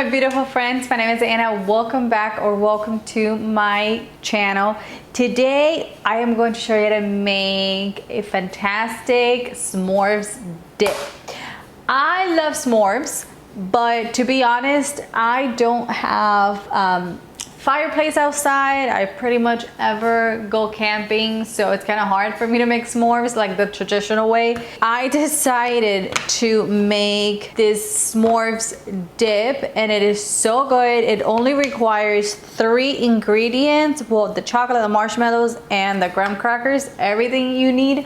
my beautiful friends, my name is Anna. Welcome back or welcome to my channel. Today I am going to show you how to make a fantastic s'mores dip. I love s'mores, but to be honest, I don't have fireplace outside. I pretty much ever go camping, so it's kind of hard for me to make s'mores like the traditional way. I decided to make this s'mores dip and it is so good. It only requires 3 ingredients, well, the chocolate, the marshmallows, and the graham crackers, everything you need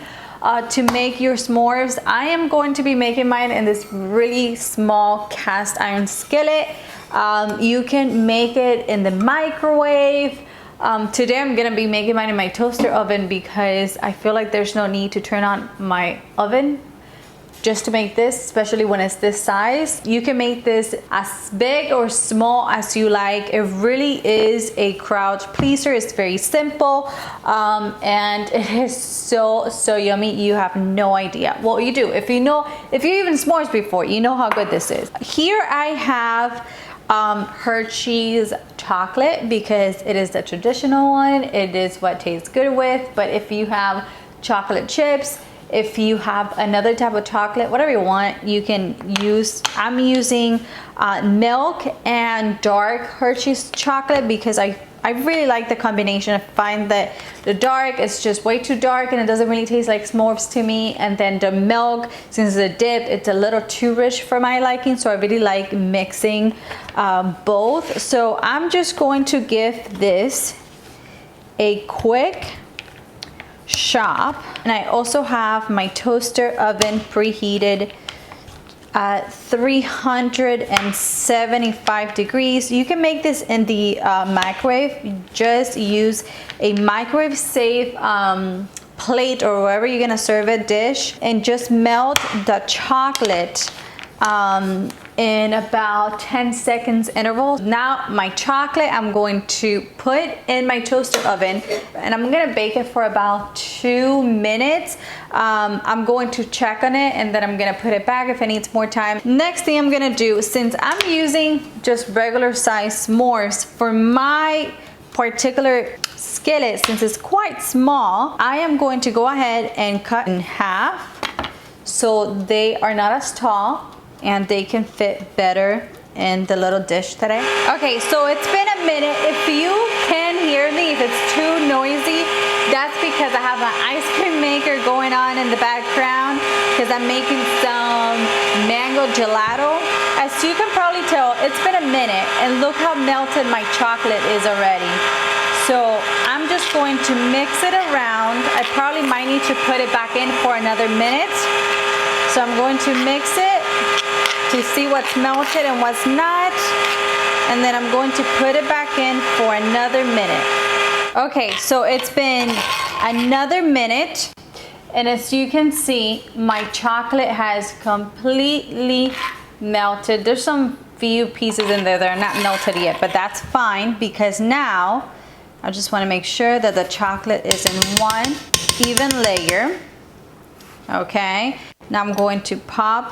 to make your s'mores. I am going to be making mine in this really small cast iron skillet. You can make it in the microwave. Today I'm gonna be making mine in my toaster oven because I feel like there's no need to turn on my oven just to make this, especially when it's this size. You can make this as big or small as you like. It really is a crowd pleaser. It's very simple and it is so yummy. You have no idea. Well, you do. If you even s'mores before, you know how good this is. Here I have Hershey's chocolate because it is the traditional one. It is what tastes good with, but if you have chocolate chips, if you have another type of chocolate, whatever you want, you can use. I'm using milk and dark Hershey's chocolate because I really like the combination. I find that the dark is just way too dark and it doesn't really taste like s'mores to me, and then the milk, since it's a dip, it's a little too rich for my liking, so I really like mixing both. So I'm just going to give this a quick shop, and I also have my toaster oven preheated at 375 degrees. You can make this in the microwave. Just use a microwave safe plate or wherever you're gonna serve a dish, and just melt the chocolate in about 10 seconds intervals. Now my chocolate I'm going to put in my toaster oven and I'm gonna bake it for about 2 minutes. I'm going to check on it and then I'm gonna put it back if it needs more time. Next thing I'm gonna do, since I'm using just regular size s'mores for my particular skillet, since it's quite small, I am going to go ahead and cut in half so they are not as tall and they can fit better in the little dish today. Okay, so it's been a minute. If you can hear me, if it's too noisy, that's because I have an ice cream maker going on in the background because I'm making some mango gelato. As you can probably tell, it's been a minute and look how melted my chocolate is already. So I'm just going to mix it around. I probably might need to put it back in for another minute. So I'm going to mix it to see what's melted and what's not, and then I'm going to put it back in for another minute. Okay, so it's been another minute, and as you can see, my chocolate has completely melted. There's some few pieces in there that are not melted yet, but that's fine because now I just want to make sure that the chocolate is in one even layer. Okay, now I'm going to pop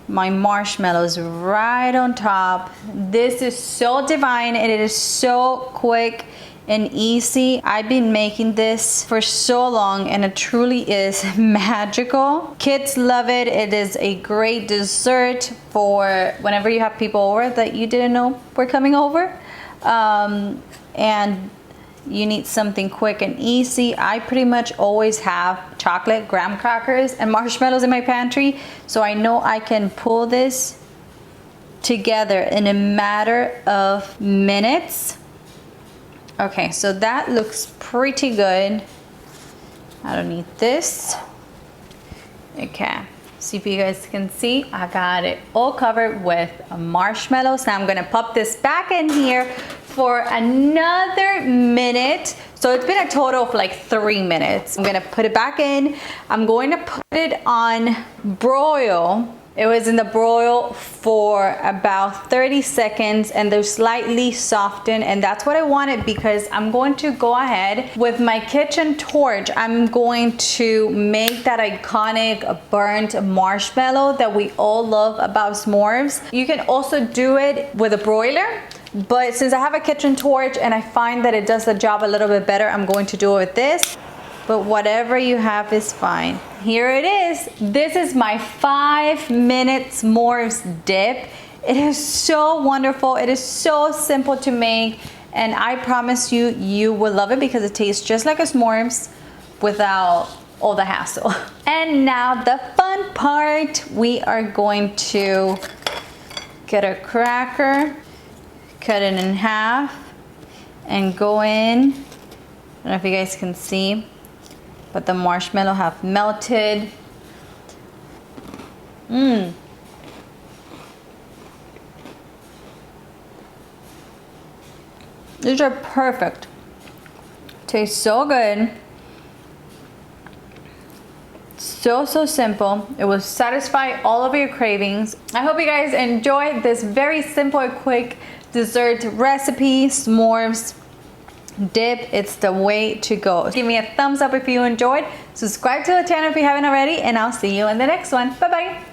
my marshmallows right on top. This is so divine and it is so quick and easy. I've been making this for so long and it truly is magical. Kids love it. It is a great dessert for whenever you have people over that you didn't know were coming over. And you need something quick and easy. I pretty much always have chocolate, graham crackers, and marshmallows in my pantry, so I know I can pull this together in a matter of minutes. Okay, so that looks pretty good. I don't need this. Okay, see if you guys can see, I got it all covered with marshmallows. Now I'm gonna pop this back in here for another minute. So it's been a total of like 3 minutes. I'm gonna put it back in. I'm going to put it on broil It was in the broil for about 30 seconds and they're slightly softened, and that's what I wanted because I'm going to go ahead with my kitchen torch. I'm going to make that iconic burnt marshmallow that we all love about s'mores. You can also do it with a broiler, but since I have a kitchen torch and I find that it does the job a little bit better, I'm going to do it with this. But whatever you have is fine. Here it is. This is my 5-minute s'mores dip. It is so wonderful. It is so simple to make. And I promise you, you will love it because it tastes just like a s'mores without all the hassle. And now the fun part. We are going to get a cracker, cut it in half, and go in. I don't know if you guys can see, but the marshmallow have melted. These are perfect. Tastes so good. So simple. It will satisfy all of your cravings. I hope you guys enjoyed this very simple and quick dessert recipe, s'mores dip. It's the way to go. Give me a thumbs up if you enjoyed. Subscribe to the channel if you haven't already, and I'll see you in the next one. Bye bye.